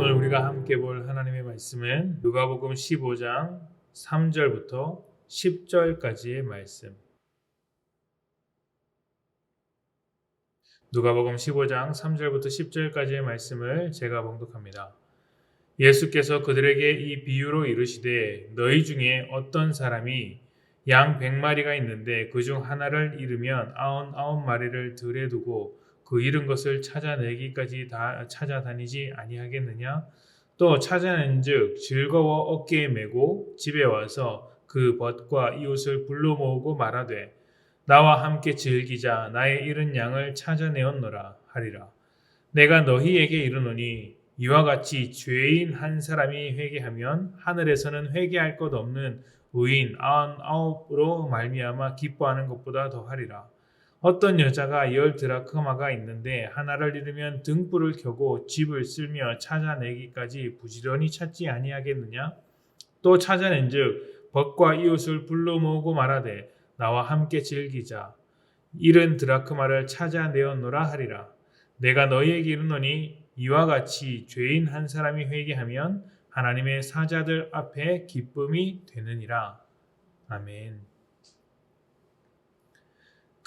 오늘 우리가 함께 볼 하나님의 말씀은 누가복음 15장 3절부터 10절까지의 말씀. 누가복음 15장 3절부터 10절까지의 말씀을 제가 봉독합니다. 예수께서 그들에게 이 비유로 이르시되 너희 중에 어떤 사람이 양 100마리가 있는데 그중 하나를 잃으면 99마리를 들에 두고 그 잃은 것을 찾아내기까지 다 찾아다니지 아니하겠느냐? 또 찾아낸즉 즐거워 어깨에 메고 집에 와서 그 벗과 이웃을 불러 모으고 말하되 나와 함께 즐기자 나의 잃은 양을 찾아내었노라 하리라. 내가 너희에게 이르노니 이와 같이 죄인 한 사람이 회개하면 하늘에서는 회개할 것 없는 의인 99으로 말미암아 기뻐하는 것보다 더하리라. 어떤 여자가 10드라크마가 있는데 하나를 잃으면 등불을 켜고 집을 쓸며 찾아내기까지 부지런히 찾지 아니하겠느냐? 또 찾아낸즉 벗과 이웃을 불러 모으고 말하되 나와 함께 즐기자 잃은 드라크마를 찾아내었노라 하리라. 내가 너희에게 이르노니 이와 같이 죄인 한 사람이 회개하면 하나님의 사자들 앞에 기쁨이 되느니라. 아멘.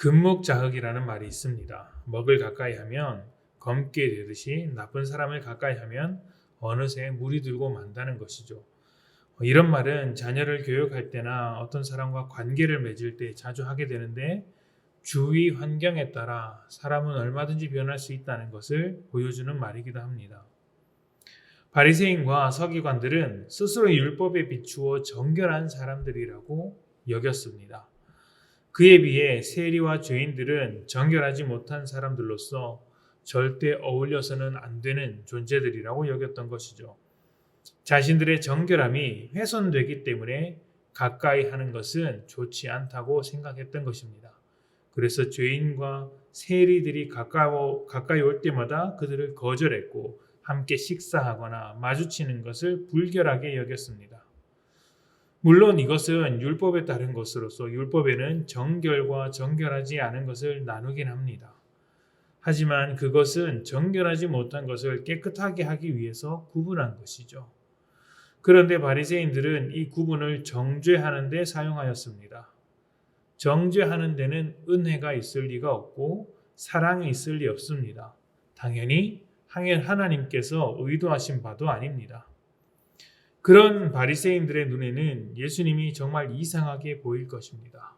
금묵자흑이라는 말이 있습니다. 먹을 가까이 하면 검게 되듯이 나쁜 사람을 가까이 하면 어느새 물이 들고 만다는 것이죠. 이런 말은 자녀를 교육할 때나 어떤 사람과 관계를 맺을 때 자주 하게 되는데 주위 환경에 따라 사람은 얼마든지 변할 수 있다는 것을 보여주는 말이기도 합니다. 바리새인과 서기관들은 스스로 율법에 비추어 정결한 사람들이라고 여겼습니다. 그에 비해 세리와 죄인들은 정결하지 못한 사람들로서 절대 어울려서는 안 되는 존재들이라고 여겼던 것이죠. 자신들의 정결함이 훼손되기 때문에 가까이 하는 것은 좋지 않다고 생각했던 것입니다. 그래서 죄인과 세리들이 가까이 올 때마다 그들을 거절했고 함께 식사하거나 마주치는 것을 불결하게 여겼습니다. 물론 이것은 율법에 따른 것으로서 율법에는 정결과 정결하지 않은 것을 나누긴 합니다. 하지만 그것은 정결하지 못한 것을 깨끗하게 하기 위해서 구분한 것이죠. 그런데 바리새인들은 이 구분을 정죄하는 데 사용하였습니다. 정죄하는 데는 은혜가 있을 리가 없고 사랑이 있을 리 없습니다. 당연히 하나님께서 의도하신 바도 아닙니다. 그런 바리새인들의 눈에는 예수님이 정말 이상하게 보일 것입니다.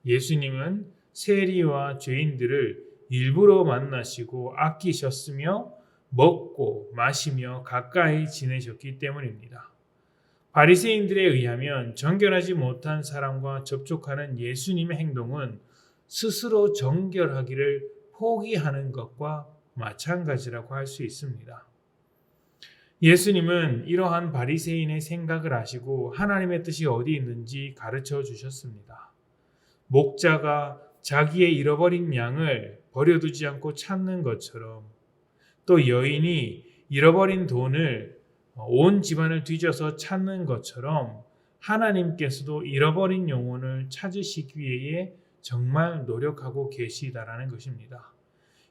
예수님은 세리와 죄인들을 일부러 만나시고 아끼셨으며 먹고 마시며 가까이 지내셨기 때문입니다. 바리새인들에 의하면 정결하지 못한 사람과 접촉하는 예수님의 행동은 스스로 정결하기를 포기하는 것과 마찬가지라고 할 수 있습니다. 예수님은 이러한 바리새인의 생각을 아시고 하나님의 뜻이 어디 있는지 가르쳐 주셨습니다. 목자가 자기의 잃어버린 양을 버려두지 않고 찾는 것처럼 또 여인이 잃어버린 돈을 온 집안을 뒤져서 찾는 것처럼 하나님께서도 잃어버린 영혼을 찾으시기 위해 정말 노력하고 계시다라는 것입니다.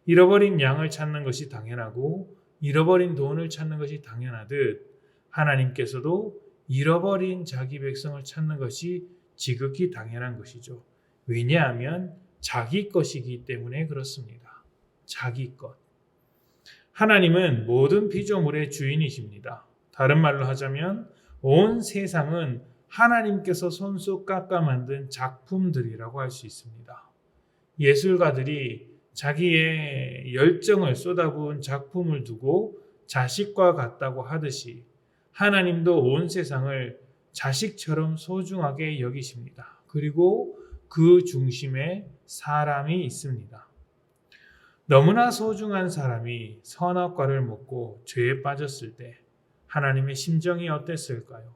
잃어버린 양을 찾는 것이 당연하고 잃어버린 돈을 찾는 것이 당연하듯 하나님께서도 잃어버린 자기 백성을 찾는 것이 지극히 당연한 것이죠. 왜냐하면 자기 것이기 때문에 그렇습니다. 자기 것. 하나님은 모든 피조물의 주인이십니다. 다른 말로 하자면 온 세상은 하나님께서 손수 깎아 만든 작품들이라고 할 수 있습니다. 예술가들이 자기의 열정을 쏟아부은 작품을 두고 자식과 같다고 하듯이 하나님도 온 세상을 자식처럼 소중하게 여기십니다. 그리고 그 중심에 사람이 있습니다. 너무나 소중한 사람이 선악과를 먹고 죄에 빠졌을 때 하나님의 심정이 어땠을까요?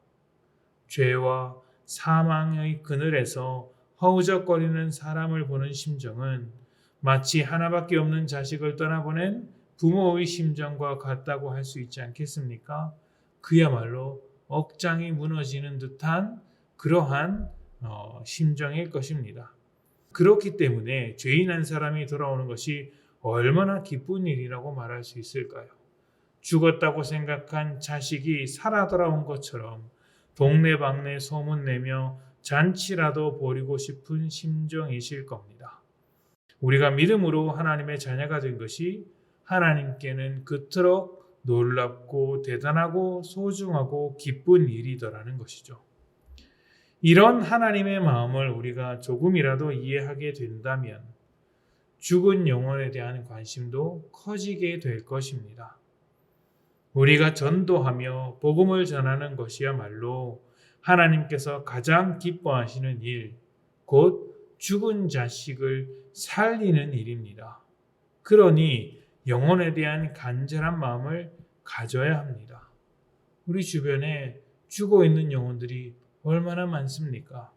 죄와 사망의 그늘에서 허우적거리는 사람을 보는 심정은 마치 하나밖에 없는 자식을 떠나보낸 부모의 심정과 같다고 할 수 있지 않겠습니까? 그야말로 억장이 무너지는 듯한 그러한 심정일 것입니다. 그렇기 때문에 죄인 한 사람이 돌아오는 것이 얼마나 기쁜 일이라고 말할 수 있을까요? 죽었다고 생각한 자식이 살아 돌아온 것처럼 동네방네 소문내며 잔치라도 벌이고 싶은 심정이실 겁니다. 우리가 믿음으로 하나님의 자녀가 된 것이 하나님께는 그토록 놀랍고 대단하고 소중하고 기쁜 일이더라는 것이죠. 이런 하나님의 마음을 우리가 조금이라도 이해하게 된다면 죽은 영혼에 대한 관심도 커지게 될 것입니다. 우리가 전도하며 복음을 전하는 것이야말로 하나님께서 가장 기뻐하시는 일, 곧 죽은 자식을 살리는 일입니다. 그러니 영혼에 대한 간절한 마음을 가져야 합니다. 우리 주변에 죽어 있는 영혼들이 얼마나 많습니까?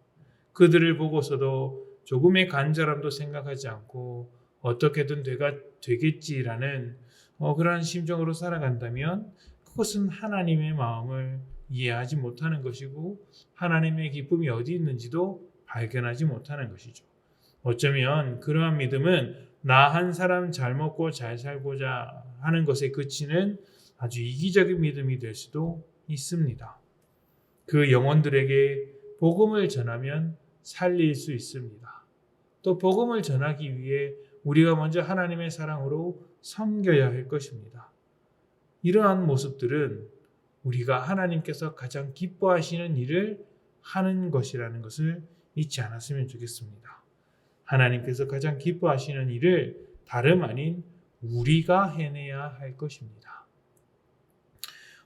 그들을 보고서도 조금의 간절함도 생각하지 않고 어떻게든 되겠지라는 그러한 심정으로 살아간다면 그것은 하나님의 마음을 이해하지 못하는 것이고 하나님의 기쁨이 어디 있는지도 발견하지 못하는 것이죠. 어쩌면 그러한 믿음은 나 한 사람 잘 먹고 잘 살고자 하는 것에 그치는 아주 이기적인 믿음이 될 수도 있습니다. 그 영혼들에게 복음을 전하면 살릴 수 있습니다. 또 복음을 전하기 위해 우리가 먼저 하나님의 사랑으로 섬겨야 할 것입니다. 이러한 모습들은 우리가 하나님께서 가장 기뻐하시는 일을 하는 것이라는 것을 잊지 않았으면 좋겠습니다. 하나님께서 가장 기뻐하시는 일을 다름 아닌 우리가 해내야 할 것입니다.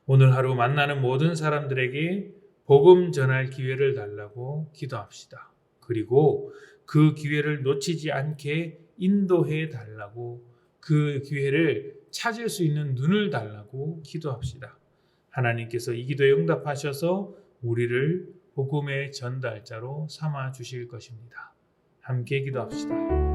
오늘 하루 만나는 모든 사람들에게 복음 전할 기회를 달라고 기도합시다. 그리고 그 기회를 놓치지 않게 인도해 달라고, 그 기회를 찾을 수 있는 눈을 달라고 기도합시다. 하나님께서 이 기도에 응답하셔서 우리를 복음의 전달자로 삼아 주실 것입니다. 함께 기도합시다.